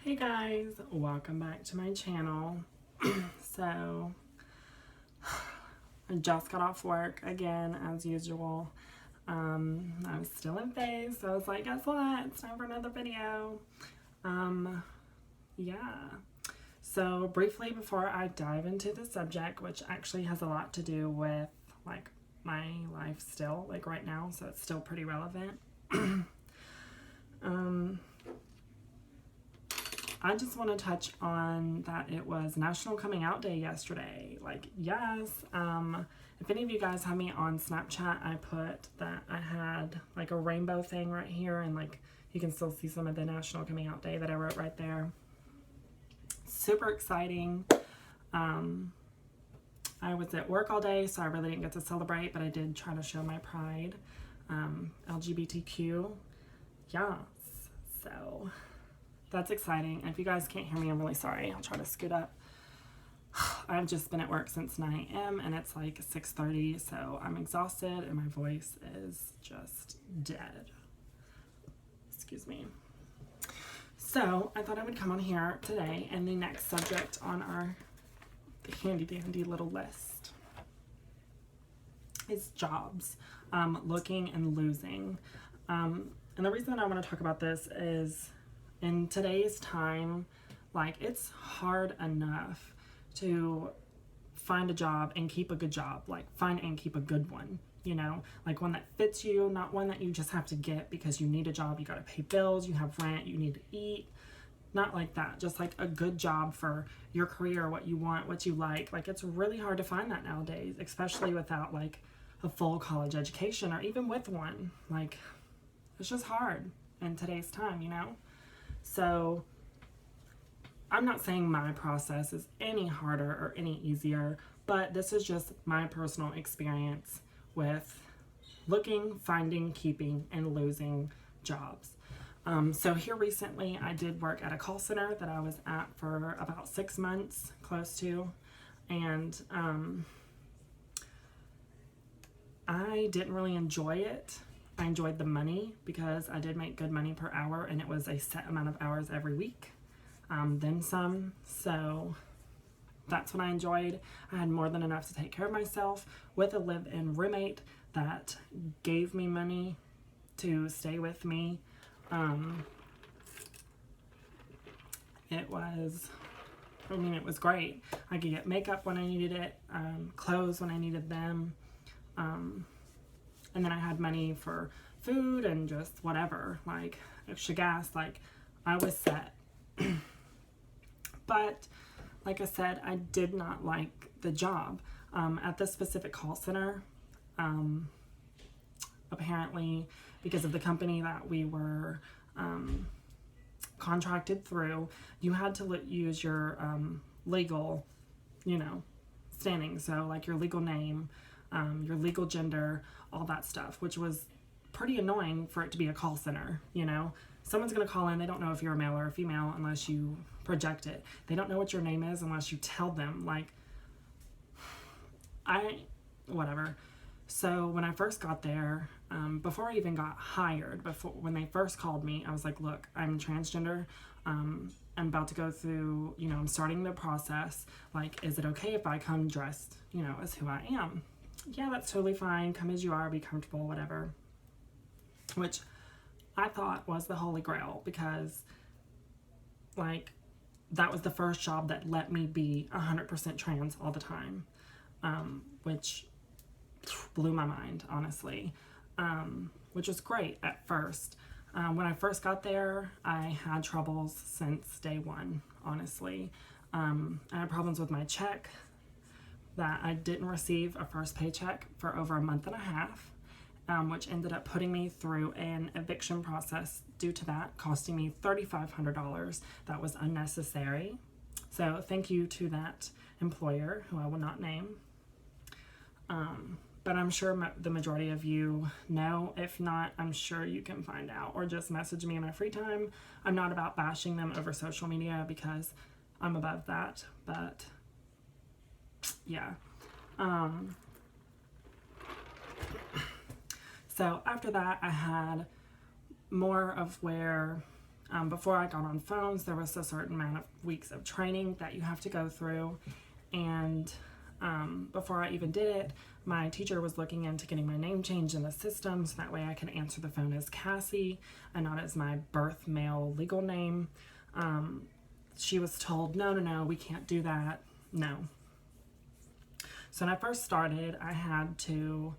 Hey guys, welcome back to my channel. So, I just got off work again as usual. I was still in phase, so I was like, guess what? It's time for another video. Yeah. So, briefly before I dive into the subject, which actually has a lot to do with like my life still, like right now, so it's still pretty relevant. I just want to touch on that it was National Coming Out Day yesterday. Like, yes, if any of you guys have me on Snapchat, I put that I had like a rainbow thing right here, and like you can still see some of the National Coming Out Day that I wrote right there. Super exciting. I was at work all day, so I really didn't get to celebrate, but I did try to show my pride. LGBTQ. Yes. So that's exciting. And if you guys can't hear me, I'm really sorry. I'll try to scoot up. I've just been at work since 9 a.m. and it's like 6:30, so I'm exhausted and my voice is just dead. Excuse me. So I thought I would come on here today, and the next subject on our handy dandy little list is jobs, looking and losing. And the reason that I want to talk about this is in today's time, like, it's hard enough to find a job and keep a good job, like find and keep a good one, you know, like one that fits you, not one that you just have to get because you need a job, you got to pay bills, you have rent, you need to eat. Not like that, just like a good job for your career, what you want, what you like. Like, it's really hard to find that nowadays, especially without like a full college education, or even with one. Like, it's just hard in today's time, you know? So I'm not saying my process is any harder or any easier, but this is just my personal experience with looking, finding, keeping, and losing jobs. So here recently, I did work at a call center that I was at for about 6 months, close to, and I didn't really enjoy it. I enjoyed the money because I did make good money per hour, and it was a set amount of hours every week, then some. So that's what I enjoyed. I had more than enough to take care of myself with a live-in roommate that gave me money to stay with me. It was great. I could get makeup when I needed it, clothes when I needed them. And then I had money for food and just whatever, like extra gas, like I was set. But like I said, I did not like the job. At this specific call center, apparently because of the company that we were contracted through, you had to use your legal, standing. So like your legal name, your legal gender, all that stuff, which was pretty annoying for it to be a call center, Someone's going to call in, they don't know if you're a male or a female unless you project it. They don't know what your name is unless you tell them, whatever. So when I first got there, before I even got hired, when they first called me, I was like, look, I'm transgender. I'm about to go through, I'm starting the process. Like, is it okay if I come dressed, as who I am? Yeah, that's totally fine. Come as you are, be comfortable, whatever. Which I thought was the holy grail, because like that was the first job that let me be 100% trans all the time, which blew my mind, honestly, which was great at first. When I first got there, I had troubles since day one, honestly. I had problems with my check, that I didn't receive a first paycheck for over a month and a half, which ended up putting me through an eviction process due to that, costing me $3,500. That was unnecessary. So thank you to that employer, who I will not name. But I'm sure the majority of you know. If not, I'm sure you can find out, or just message me in my free time. I'm not about bashing them over social media because I'm above that, but yeah. So after that, I had more of where Before I got on phones, there was a certain amount of weeks of training that you have to go through. And before I even did it, my teacher was looking into getting my name changed in the system so that way I could answer the phone as Cassie and not as my birth male legal name. She was told, no, we can't do that. No. So when I first started, I had to,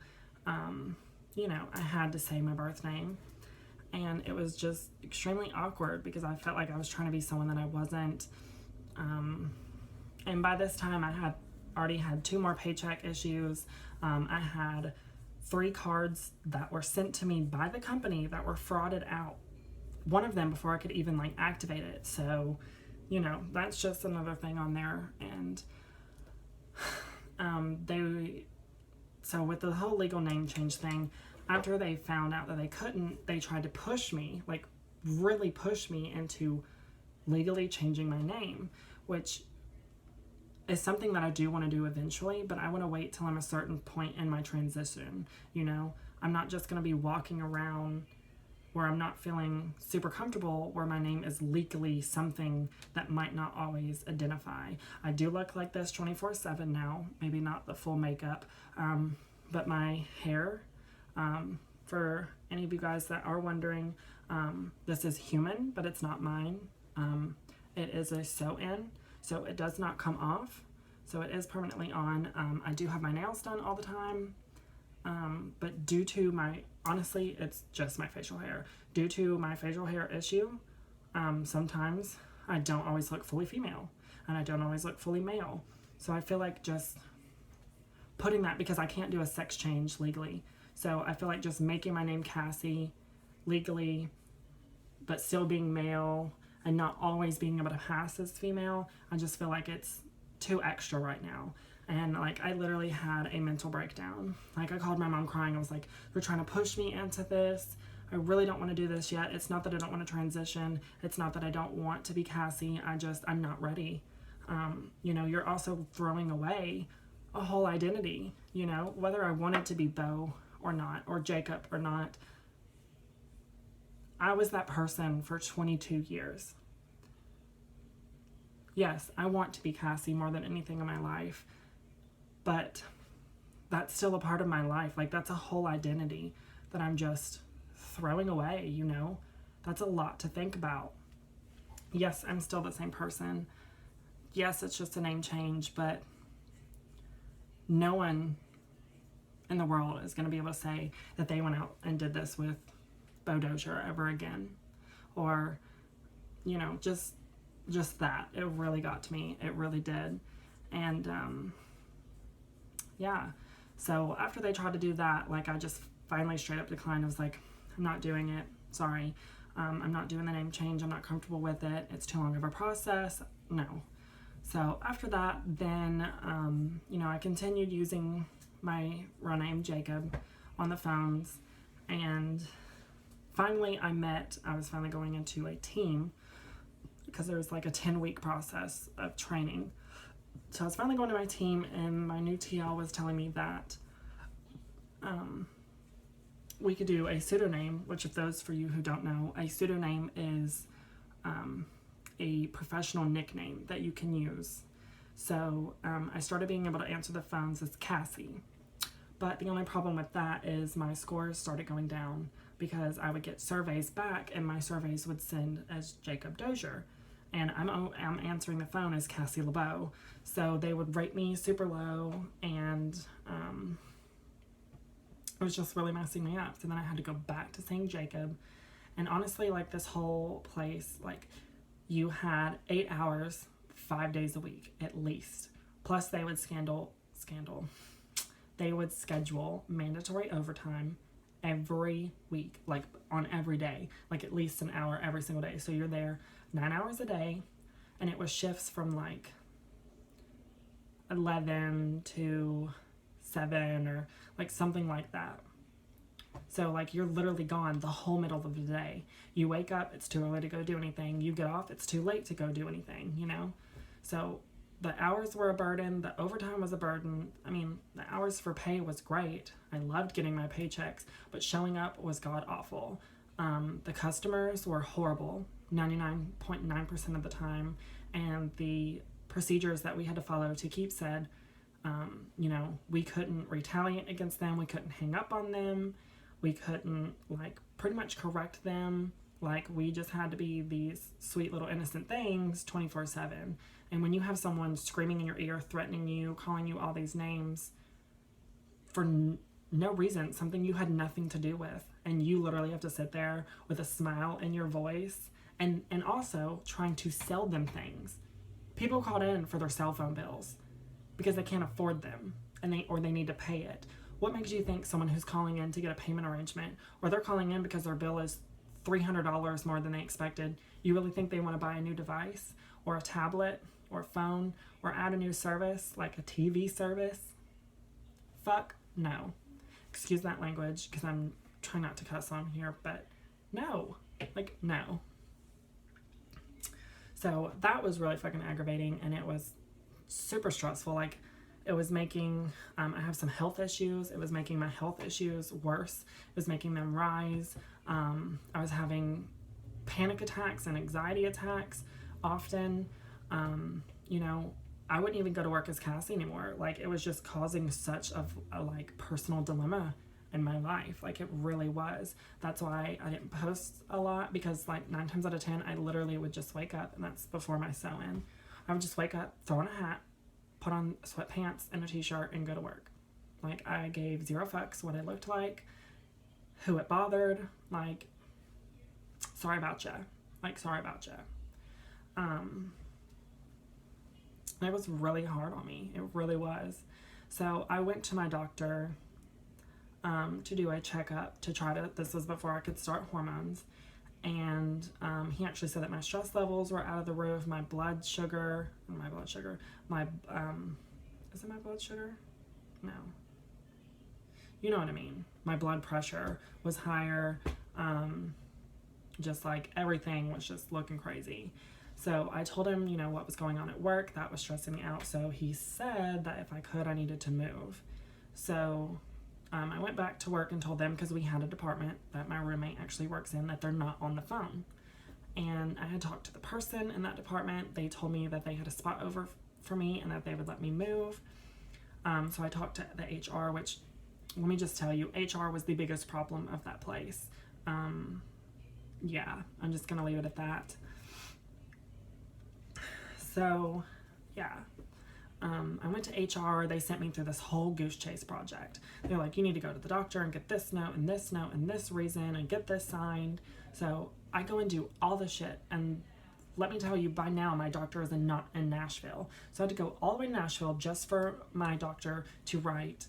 I had to say my birth name. And it was just extremely awkward because I felt like I was trying to be someone that I wasn't. And by this time, I had already had 2 more paycheck issues. I had 3 cards that were sent to me by the company that were frauded out. One of them before I could even activate it. So, that's just another thing on there. And so with the whole legal name change thing, after they found out that they couldn't, they tried to push me, really push me into legally changing my name, which is something that I do want to do eventually, but I want to wait till I'm a certain point in my transition. I'm not just going to be walking around where I'm not feeling super comfortable, where my name is legally something that might not always identify. I do look like this 24/7 now, maybe not the full makeup, but my hair, for any of you guys that are wondering, this is human, but it's not mine. It is a sew-in, so it does not come off. So it is permanently on. I do have my nails done all the time, but due to honestly, it's just my facial hair. Due to my facial hair issue, sometimes I don't always look fully female, and I don't always look fully male. So I feel like just putting that, because I can't do a sex change legally. So I feel like just making my name Cassie legally, but still being male and not always being able to pass as female, I just feel like it's too extra right now. And I literally had a mental breakdown. I called my mom crying. I was like, they're trying to push me into this. I really don't want to do this yet. It's not that I don't want to transition. It's not that I don't want to be Cassie. I'm not ready. You're also throwing away a whole identity, whether I wanted to be Bo or not, or Jacob or not. I was that person for 22 years. Yes, I want to be Cassie more than anything in my life, but that's still a part of my life. That's a whole identity that I'm just throwing away, That's a lot to think about. Yes, I'm still the same person. Yes, it's just a name change, but no one in the world is going to be able to say that they went out and did this with Bo Dozier ever again. Or, just that. It really got to me. It really did. And, yeah. So after they tried to do that, I just finally straight up declined. I was like, I'm not doing it. Sorry. I'm not doing the name change. I'm not comfortable with it. It's too long of a process. No. So after that, then, I continued using my real name, Jacob, on the phones. And finally, I was finally going into a team because there was a 10-week process of training. So I was finally going to my team, and my new TL was telling me that we could do a pseudonym, which if those for you who don't know, a pseudonym is a professional nickname that you can use. So I started being able to answer the phones as Cassie. But the only problem with that is my scores started going down because I would get surveys back, and my surveys would send as Jacob Dozier. And I'm answering the phone as Cassie LeBeau. So they would rate me super low, and it was just really messing me up. So then I had to go back to saying Jacob. And honestly, this whole place, you had 8 hours, 5 days a week, at least. Plus they would they would schedule mandatory overtime every week, on every day, at least an hour every single day. So you're there 9 hours a day, and it was shifts from 11 to 7 or something like that. So you're literally gone the whole middle of the day. You wake up, it's too early to go do anything. You get off, it's too late to go do anything, So the hours were a burden. The overtime was a burden. I mean, the hours for pay was great. I loved getting my paychecks, but showing up was god awful. The customers were horrible. 99.9% of the time, and the procedures that we had to follow to keep said, you know, we couldn't retaliate against them, we couldn't hang up on them, we couldn't, like, pretty much correct them. Like, we just had to be these sweet little innocent things 24/7. And when you have someone screaming in your ear, threatening you, calling you all these names for no reason, something you had nothing to do with, and you literally have to sit there with a smile in your voice, and also trying to sell them things. People called in for their cell phone bills because they can't afford them, and they need to pay it. What makes you think someone who's calling in to get a payment arrangement, or they're calling in because their bill is $300 more than they expected, you really think they want to buy a new device or a tablet or a phone or add a new service like a TV service? Fuck no. Excuse that language because I'm trying not to cuss on here, but no. Like, no. So that was really fucking aggravating, and it was super stressful. Like, it was making, I have some health issues. It was making my health issues worse. It was making them rise. I was having panic attacks and anxiety attacks often. You know, I wouldn't even go to work as Cassie anymore. Like, it was just causing such a like personal dilemma in my life. Like, it really was. That's why I didn't post a lot, because like 9 times out of 10 I literally would just wake up, and that's before my sew-in. I would just wake up, throw on a hat, put on sweatpants and a t-shirt, and go to work. Like, I gave zero fucks what it looked like, who it bothered. Like, sorry about ya. Like, sorry about ya. It was really hard on me. It really was. So I went to my doctor to do a checkup to try to, this was before I could start hormones, and he actually said that my stress levels were out of the roof, my blood sugar, is it my blood sugar? No. You know what I mean. My blood pressure was higher, just like everything was just looking crazy. So I told him, you know, what was going on at work. That was stressing me out. So he said that if I could, I needed to move. So I went back to work and told them, because we had a department that my roommate actually works in, that they're not on the phone. And I had talked to the person in that department. They told me that they had a spot over for me and that they would let me move. So I talked to the HR, which, let me just tell you, HR was the biggest problem of that place. Yeah, I'm just going to leave it at that. So, yeah, I went to HR. They sent me through this whole goose chase project. They're like, you need to go to the doctor and get this note and this note and this reason and get this signed. So I go and do all the shit. And let me tell you, by now, my doctor is not in Nashville. So I had to go all the way to Nashville just for my doctor to write,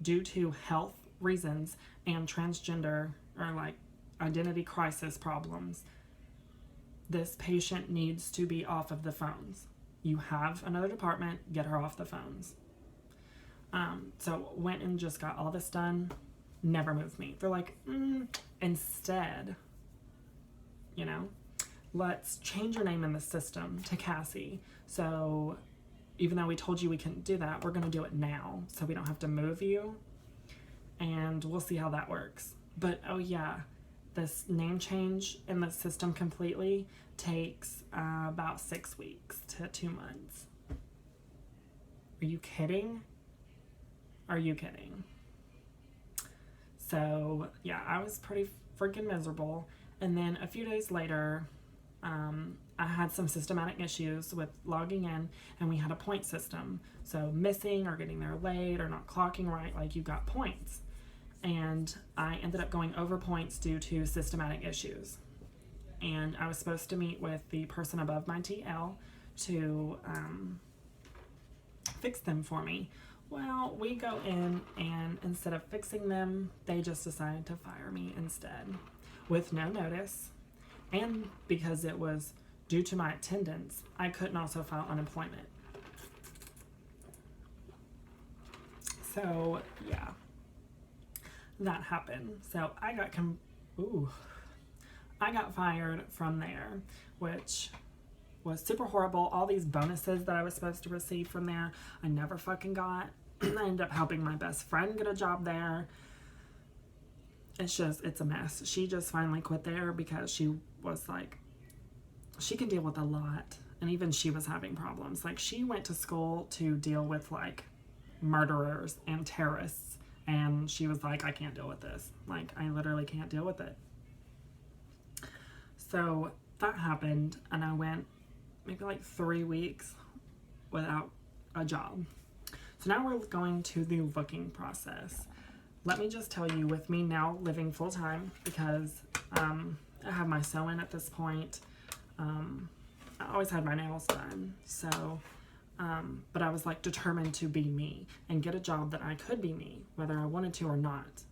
due to health reasons and transgender or like identity crisis problems, this patient needs to be off of the phones. You have another department, get her off the phones. So went and just got all this done, never moved me. They're like, instead, you know, let's change your name in the system to Cassie. So even though we told you we couldn't do that, we're going to do it now so we don't have to move you. And we'll see how that works. But, oh yeah, this name change in the system completely takes about 6 weeks to 2 months. Are you kidding? Are you kidding? So, yeah, I was pretty freaking miserable. And then a few days later, I had some systematic issues with logging in, and we had a point system. So missing or getting there late or not clocking right, like, you got points. And I ended up going over points due to systematic issues. And I was supposed to meet with the person above my TL to fix them for me. Well, we go in, and instead of fixing them, they just decided to fire me instead with no notice. And because it was due to my attendance, I couldn't also file unemployment. So, yeah, that happened. So I got fired from there, which was super horrible. All these bonuses that I was supposed to receive from there, I never fucking got. I ended up helping my best friend get a job there. It's a mess. She just finally quit there because she was like, she can deal with a lot. And even she was having problems. Like, she went to school to deal with, like, murderers and terrorists. And she was like, I can't deal with this. Like, I literally can't deal with it. So that happened, and I went maybe like 3 weeks without a job. So now we're going to the looking process. Let me just tell you, with me now living full time, because I have my sewing at this point. I always had my nails done, so but I was like determined to be me and get a job that I could be me, whether I wanted to or not.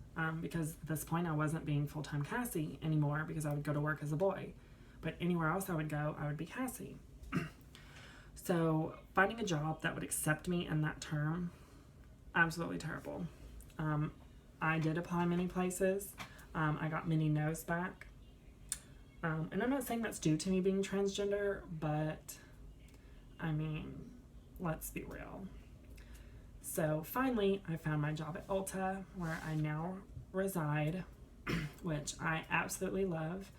Because at this point I wasn't being full-time Cassie anymore, because I would go to work as a boy. But anywhere else I would go, I would be Cassie. So finding a job that would accept me in that term, absolutely terrible. I did apply many places. I got many no's back. And I'm not saying that's due to me being transgender, but I mean, let's be real. So finally, I found my job at Ulta, where I now reside, which I absolutely love,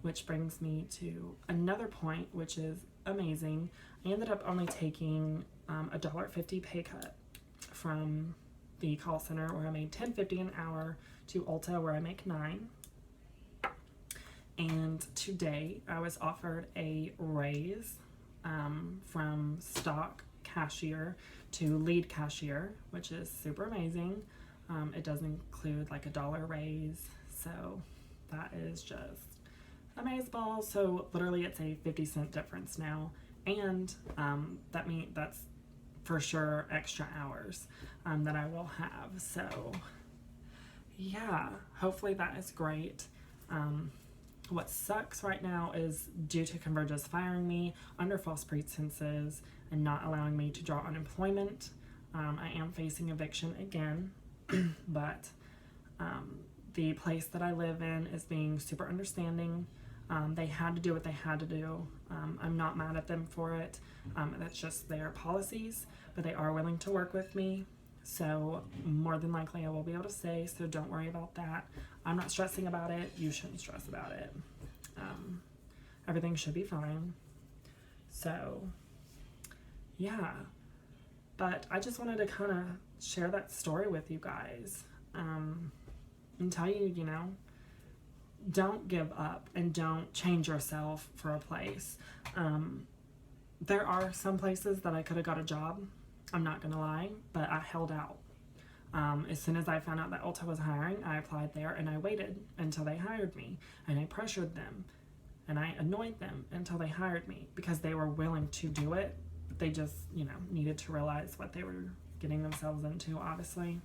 which brings me to another point, which is amazing. I ended up only taking a $1.50 pay cut from the call center, where I made $10.50 an hour, to Ulta, where I make $9. And today I was offered a raise from stock cashier to lead cashier, which is super amazing. It does include like a $1 raise, so that is just amazing. So literally it's a 50-cent difference now, and that's for sure extra hours that I will have. So yeah, hopefully that is great. What sucks right now is, due to Convergys firing me under false pretenses and not allowing me to draw unemployment, I am facing eviction again. But the place that I live in is being super understanding. They had to do what they had to do. I'm not mad at them for it. That's just their policies, but they are willing to work with me. So more than likely I will be able to stay, so don't worry about that. I'm not stressing about it. You shouldn't stress about it. Everything should be fine. So yeah, but I just wanted to kind of share that story with you guys, and tell you, don't give up and don't change yourself for a place. There are some places that I could have got a job, I'm not gonna lie, but I held out. As soon as I found out that Ulta was hiring, I applied there, and I waited until they hired me, and I pressured them, and I annoyed them until they hired me, because they were willing to do it. They just, needed to realize what they were getting themselves into, obviously.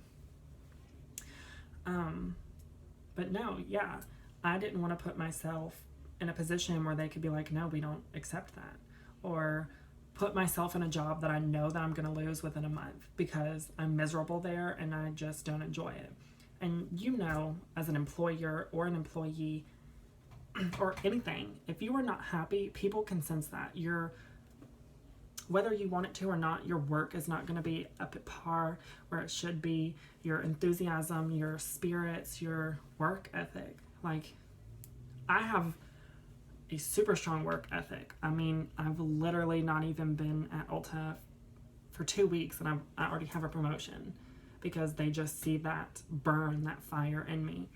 But no, yeah, I didn't want to put myself in a position where they could be like, no, we don't accept that, or put myself in a job that I know that I'm going to lose within a month because I'm miserable there and I just don't enjoy it. And as an employer or an employee or anything, if you are not happy, people can sense that. Whether you want it to or not, your work is not going to be up at par where it should be. Your enthusiasm, your spirits, your work ethic. Like, I have a super strong work ethic. I mean, I've literally not even been at Ulta for 2 weeks, and I already have a promotion, because they just see that burn, that fire in me.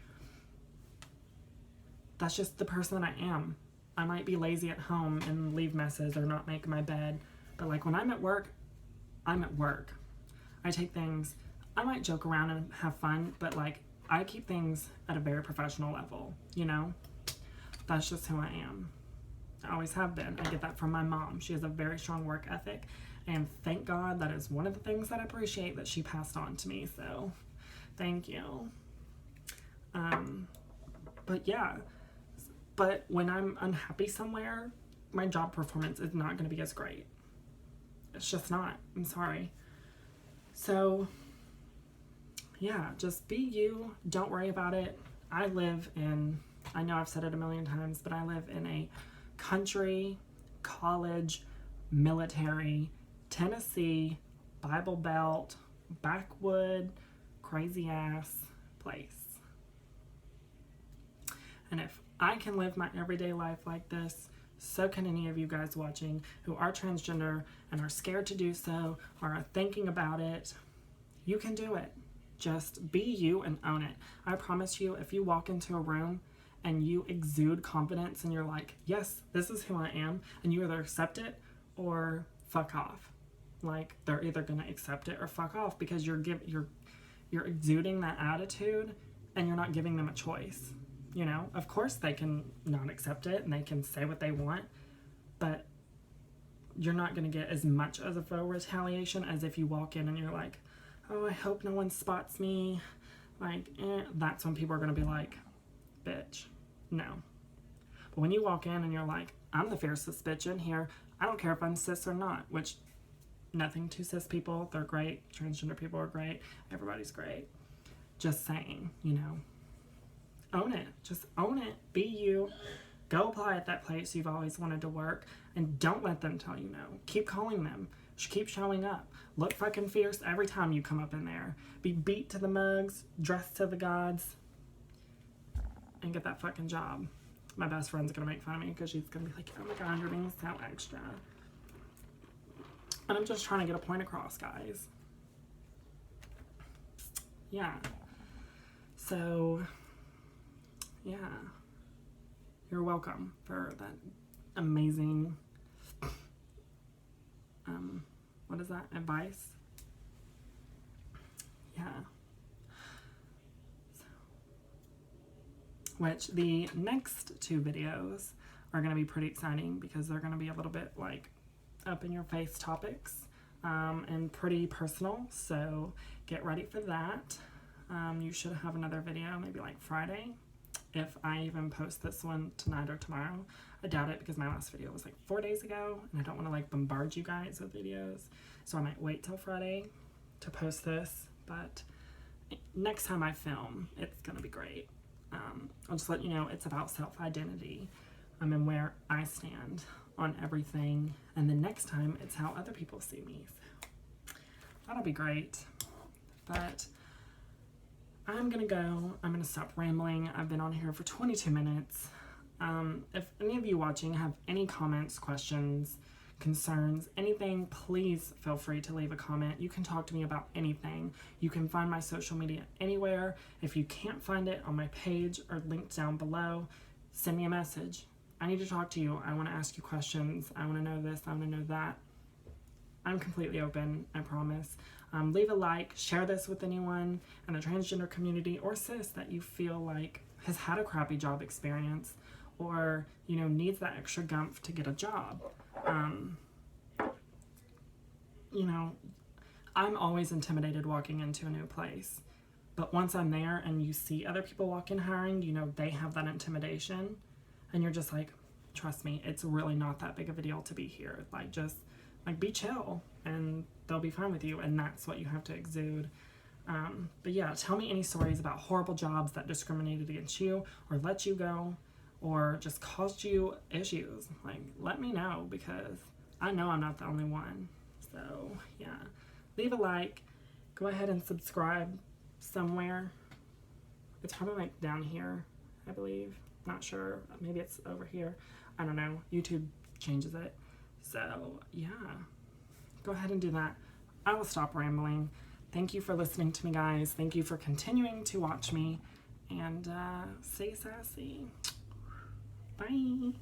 That's just the person that I am. I might be lazy at home and leave messes or not make my bed, but like when I'm at work, I'm at work. I take things, I might joke around and have fun, but like I keep things at a very professional level, That's just who I am. I always have been. I get that from my mom. She has a very strong work ethic, and thank God that is one of the things that I appreciate that she passed on to me, so thank you. But when I'm unhappy somewhere, my job performance is not going to be as great. It's just not. I'm sorry. So yeah, just be you. Don't worry about it. I know I've said it a million times, but I live in a country, college, military, Tennessee, Bible Belt, backwood, crazy ass place. And if I can live my everyday life like this, So can any of you guys watching who are transgender and are scared to do so or are thinking about it. You can do it. Just be you and own it. I promise you, if you walk into a room and you exude confidence and you're like, yes, this is who I am, and you either accept it or fuck off. Like, they're either going to accept it or fuck off, because you're exuding that attitude and you're not giving them a choice. You know, of course they can not accept it and they can say what they want, but you're not going to get as much as a faux retaliation as if you walk in and you're like, oh, I hope no one spots me. Like, that's when people are going to be like, bitch, no. But when you walk in and you're like, I'm the fiercest bitch in here, I don't care if I'm cis or not, which, nothing to cis people, they're great, transgender people are great, everybody's great. Just saying, you know, own it. Just own it. Be you. Go apply at that place you've always wanted to work, and don't let them tell you no. Keep calling them. Keep showing up. Look fucking fierce every time you come up in there. Be beat to the mugs, dressed to the gods, and get that fucking job. My best friend's gonna make fun of me because she's gonna be like, oh my god, you're being so extra. And I'm just trying to get a point across, guys. Yeah. So, yeah. You're welcome for that amazing, what is that, advice? Yeah. So, which the next two videos are going to be pretty exciting because they're going to be a little bit like up in your face topics and pretty personal. So get ready for that. You should have another video maybe like Friday, if I even post this one tonight or tomorrow. I doubt it because my last video was like 4 days ago and I don't want to like bombard you guys with videos, so I might wait till Friday to post this. But next time I film, it's gonna be great. I'll just let you know it's about self-identity and where I stand on everything, and then next time it's how other people see me. So that'll be great. But I'm gonna go. I'm gonna stop rambling. I've been on here for 22 minutes. If any of you watching have any comments, questions, concerns, anything, please feel free to leave a comment. You can talk to me about anything. You can find my social media anywhere. If you can't find it on my page or linked down below, send me a message. I need to talk to you. I want to ask you questions. I want to know this. I want to know that. I'm completely open, I promise. Leave a like, share this with anyone in the transgender community or cis that you feel like has had a crappy job experience or, you know, needs that extra gumph to get a job. You know, I'm always intimidated walking into a new place. But once I'm there and you see other people walk in hiring, you know, they have that intimidation. And you're just like, trust me, it's really not that big of a deal to be here. Like, just, like, be chill and they'll be fine with you. And that's what you have to exude. But yeah, tell me any stories about horrible jobs that discriminated against you or let you go or just caused you issues. Like, let me know because I know I'm not the only one. So yeah, leave a like, go ahead and subscribe somewhere. It's probably like down here, I believe. Not sure. Maybe it's over here. I don't know. YouTube changes it. So yeah, go ahead and do that. I will stop rambling. Thank you for listening to me, guys. Thank you for continuing to watch me. And stay sassy. Bye.